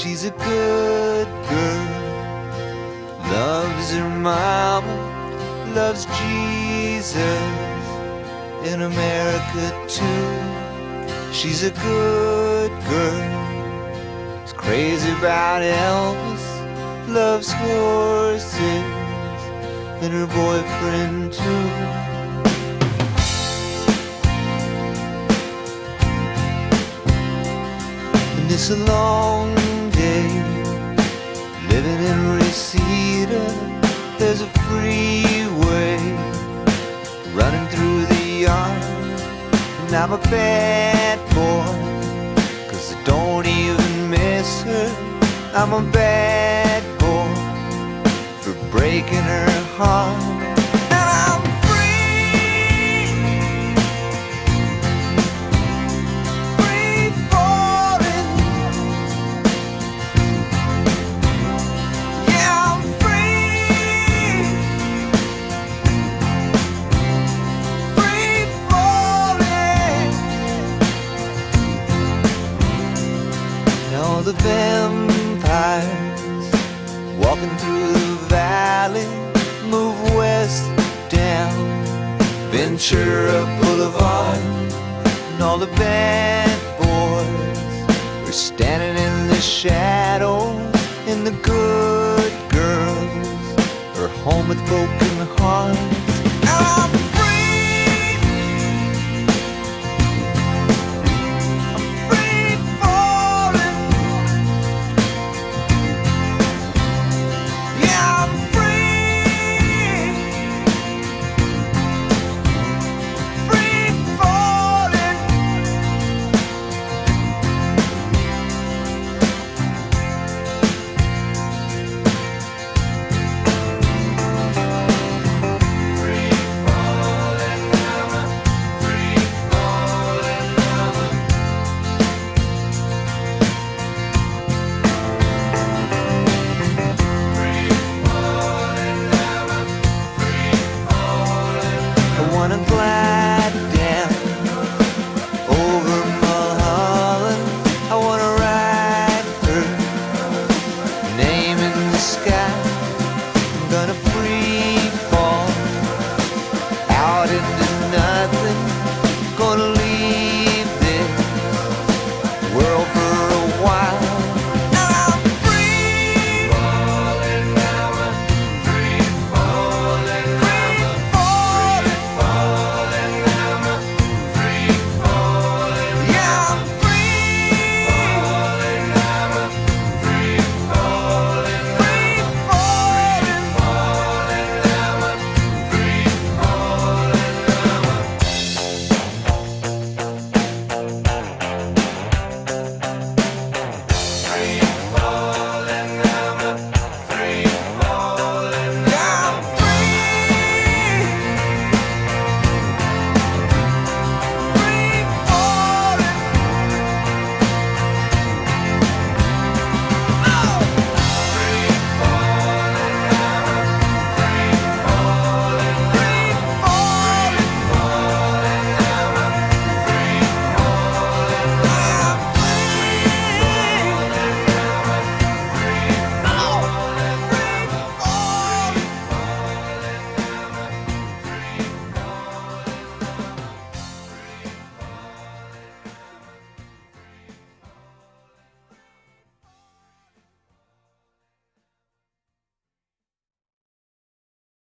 She's a good girl, loves her mama, loves Jesus, in America too. She's a good girl, is crazy about Elvis, loves horses, and her boyfriend too. And it's a long day living in Reseda. There's a freeway running through the yard, and I'm a bad boy, 'cause I don't even miss her. I'm a bad boy for breaking her heart. And I'm free, free falling. Yeah, I'm free, free falling. Now the vampires walking through the valley move west down Ventura Boulevard, and all the bad boys are standing in the shadows, and the good girls are home with broken hearts. And I'm free, I'm free falling. Yeah, I'm free, free falling. Free falling, I'm a free falling, I'm a free falling, I'm a free falling. I wanna glide down over Mulholland. I wanna write her name in the sky. I'm gonna free